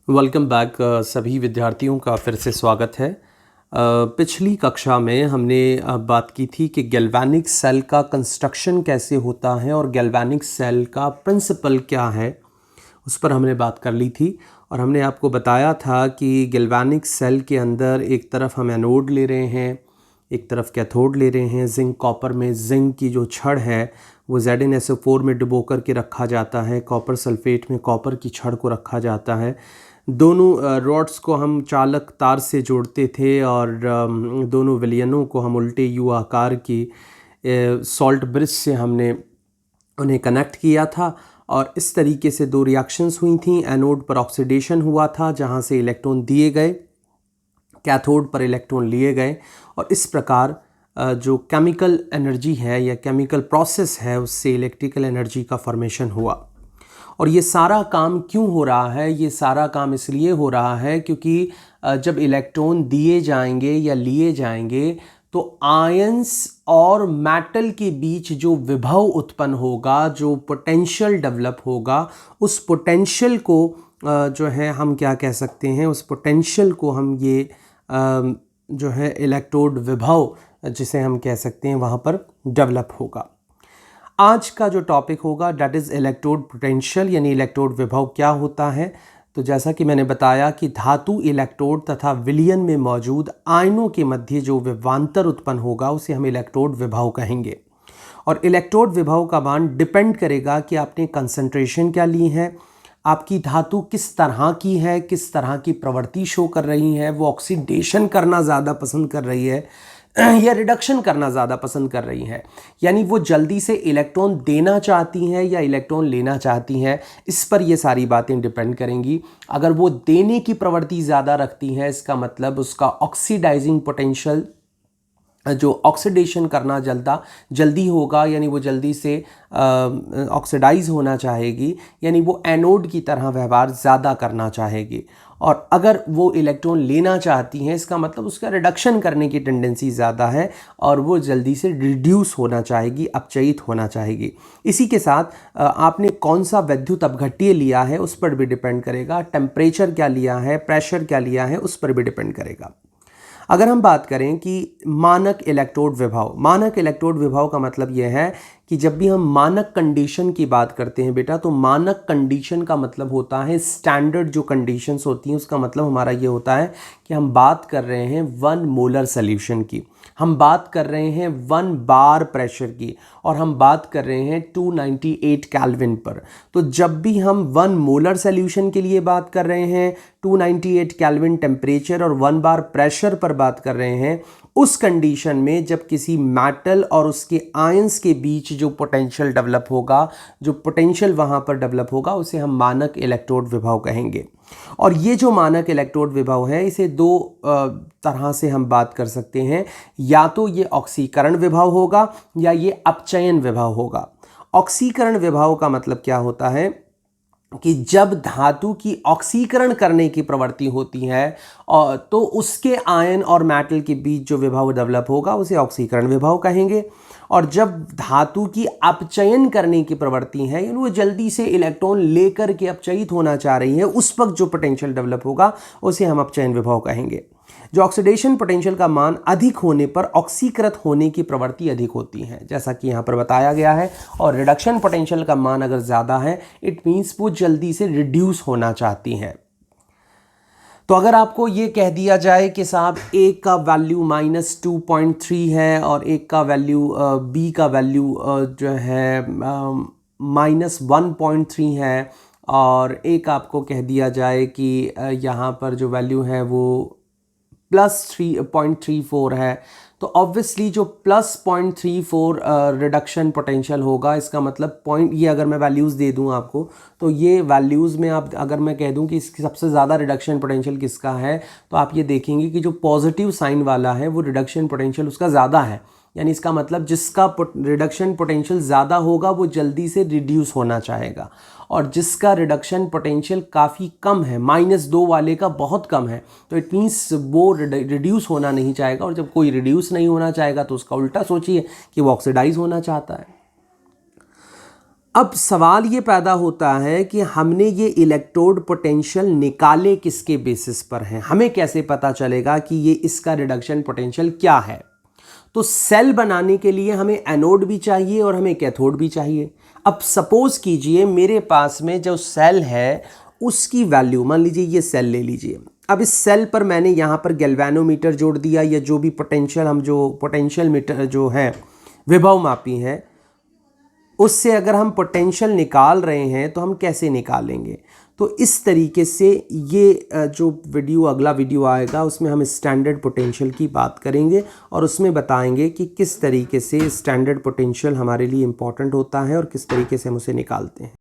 Welcome back सभी विद्यार्थियों का फिर से स्वागत है। पिछली कक्षा में हमने बात की थी कि गैल्वेनिक सेल का कंस्ट्रक्शन कैसे होता है और गैल्वेनिक सेल का प्रिंसिपल क्या है, उस पर हमने बात कर ली थी। और हमने आपको बताया था कि गैल्वेनिक सेल के अंदर एक तरफ हम एनोड ले रहे हैं, एक तरफ कैथोड ले रहे हैं। जिंक कॉपर में जिंक की जो छड़ है वो ZnSO4 में डुबो करके रखा जाता है, कॉपर सल्फेट में कॉपर की छड़ को रखा जाता है। दोनों रॉड्स को हम चालक तार से जोड़ते थे और दोनों विलयनों को हम उल्टे यू आकार की सॉल्ट ब्रिज से हमने उन्हें कनेक्ट किया था। और इस तरीके से दो रिएक्शंस हुई थी। एनोड पर ऑक्सीडेशन हुआ था जहां से इलेक्ट्रॉन दिए गए, कैथोड पर इलेक्ट्रॉन लिए गए, और इस प्रकार जो केमिकल एनर्जी है या केमिकल प्रोसेस है उससे इलेक्ट्रिकल एनर्जी का फॉर्मेशन हुआ। और ये सारा काम क्यों हो रहा है? ये सारा काम इसलिए हो रहा है क्योंकि जब इलेक्ट्रॉन दिए जाएंगे या लिए जाएंगे तो आयंस और मेटल के बीच जो विभव उत्पन्न होगा, जो पोटेंशियल डेवलप होगा, उस पोटेंशियल को जो है हम क्या कह सकते हैं, उस पोटेंशियल को हम ये जो है इलेक्ट्रोड विभव जिसे हम कह सकते हैं वहाँ पर डेवलप होगा। आज का जो टॉपिक होगा डेट इज़ इलेक्ट्रोड पोटेंशियल, यानी इलेक्ट्रोड विभव क्या होता है। तो जैसा कि मैंने बताया कि धातु इलेक्ट्रोड तथा विलयन में मौजूद आयनों के मध्य जो विभवांतर उत्पन्न होगा उसे हम इलेक्ट्रोड विभव कहेंगे। और इलेक्ट्रोड विभव का मान डिपेंड करेगा कि आपने कंसंट्रेशन क्या ली है, आपकी धातु किस तरह की है, किस तरह की प्रवृत्ति शो कर रही है, वो ऑक्सीडेशन करना ज़्यादा पसंद कर रही है या रिडक्शन करना ज़्यादा पसंद कर रही है, यानी वो जल्दी से इलेक्ट्रॉन देना चाहती हैं या इलेक्ट्रॉन लेना चाहती हैं। इस पर ये सारी बातें डिपेंड करेंगी। अगर वो देने की प्रवृत्ति ज़्यादा रखती हैं, इसका मतलब उसका ऑक्सीडाइजिंग पोटेंशियल, जो ऑक्सीडेशन करना जल्दी होगा, यानी वो जल्दी से ऑक्सीडाइज होना चाहेगी, यानी वो एनोड की तरह व्यवहार ज़्यादा करना चाहेगी। और अगर वो इलेक्ट्रॉन लेना चाहती हैं, इसका मतलब उसका रिडक्शन करने की टेंडेंसी ज़्यादा है और वो जल्दी से रिड्यूस होना चाहेगी, अपचयित होना चाहेगी। इसी के साथ आपने कौन सा विद्युत अपघट्य लिया है उस पर भी डिपेंड करेगा, टेम्परेचर क्या लिया है, प्रेशर क्या लिया है, उस पर भी डिपेंड करेगा। अगर हम बात करें कि मानक इलेक्ट्रोड विभव, मानक इलेक्ट्रोड विभव का मतलब यह है कि जब भी हम मानक कंडीशन की बात करते हैं बेटा, तो मानक कंडीशन का मतलब होता है स्टैंडर्ड जो कंडीशंस होती हैं, उसका मतलब हमारा ये होता है कि हम बात कर रहे हैं 1 मोलर सॉल्यूशन की, हम बात कर रहे हैं 1 बार प्रेशर की, और हम बात कर रहे हैं 298 केल्विन पर। तो जब भी हम 1 मोलर सॉल्यूशन के लिए बात कर रहे हैं, 298 केल्विन टेम्परेचर और 1 बार प्रेशर पर बात कर रहे हैं, उस कंडीशन में जब किसी मेटल और उसके आयंस के बीच जो पोटेंशियल डेवलप होगा, जो पोटेंशियल वहाँ पर डेवलप होगा, उसे हम मानक इलेक्ट्रोड विभव कहेंगे। और ये जो मानक इलेक्ट्रोड विभव है, इसे दो तरह से हम बात कर सकते हैं। या तो ये ऑक्सीकरण विभव होगा या ये अपचयन विभव होगा। ऑक्सीकरण विभव का मतलब क्या होता है कि जब धातु की ऑक्सीकरण करने की प्रवृत्ति होती है और तो उसके आयन और मेटल के बीच जो विभव डेवलप होगा उसे ऑक्सीकरण विभव कहेंगे। और जब धातु की अपचयन करने की प्रवृत्ति है, यानी वो जल्दी से इलेक्ट्रॉन लेकर के अपचयित होना चाह रही है, उस वक्त जो पोटेंशियल डेवलप होगा उसे हम अपचयन विभव कहेंगे। जो ऑक्सीडेशन पोटेंशियल का मान अधिक होने पर ऑक्सीकृत होने की प्रवृत्ति अधिक होती है, जैसा कि यहाँ पर बताया गया है। और रिडक्शन पोटेंशियल का मान अगर ज़्यादा है, इट मीन्स वो जल्दी से रिड्यूस होना चाहती हैं। तो अगर आपको ये कह दिया जाए कि साहब एक का वैल्यू -2.3 है और एक का वैल्यू बी का वैल्यू जो है -1.3 है, और एक आपको कह दिया जाए कि यहाँ पर जो वैल्यू है वो +3.34 है, तो ऑब्वियसली जो +0.34 रिडक्शन पोटेंशियल होगा, इसका मतलब पॉइंट, ये अगर मैं वैल्यूज़ दे दूं आपको, तो ये वैल्यूज़ में आप अगर मैं कह दूं कि इसकी सबसे ज़्यादा रिडक्शन पोटेंशियल किसका है, तो आप ये देखेंगे कि जो पॉजिटिव साइन वाला है वो रिडक्शन पोटेंशियल उसका ज़्यादा है। यानी इसका मतलब जिसका रिडक्शन पोटेंशियल ज़्यादा होगा वो जल्दी से रिड्यूस होना चाहेगा, और जिसका रिडक्शन पोटेंशियल काफ़ी कम है, -2 वाले का बहुत कम है, तो इट मीन्स वो रिड्यूस होना नहीं चाहेगा। और जब कोई रिड्यूस नहीं होना चाहेगा तो उसका उल्टा सोचिए कि वो ऑक्सीडाइज होना चाहता है। अब सवाल ये पैदा होता है कि हमने ये इलेक्ट्रोड पोटेंशियल निकाले किसके बेसिस पर हैं, हमें कैसे पता चलेगा कि ये इसका रिडक्शन पोटेंशियल क्या है। तो सेल बनाने के लिए हमें एनोड भी चाहिए और हमें कैथोड भी चाहिए। अब सपोज कीजिए मेरे पास में जो सेल है उसकी वैल्यू, मान लीजिए ये सेल ले लीजिए। अब इस सेल पर मैंने यहाँ पर गैल्वेनोमीटर जोड़ दिया, या जो भी पोटेंशियल हम जो पोटेंशियल मीटर जो है विभव मापी है, उससे अगर हम पोटेंशियल निकाल रहे हैं तो हम कैसे निकालेंगे। तो इस तरीके से ये जो वीडियो, अगला वीडियो आएगा उसमें हम स्टैंडर्ड पोटेंशियल की बात करेंगे और उसमें बताएंगे कि किस तरीके से स्टैंडर्ड पोटेंशियल हमारे लिए इम्पॉर्टेंट होता है और किस तरीके से हम उसे निकालते हैं।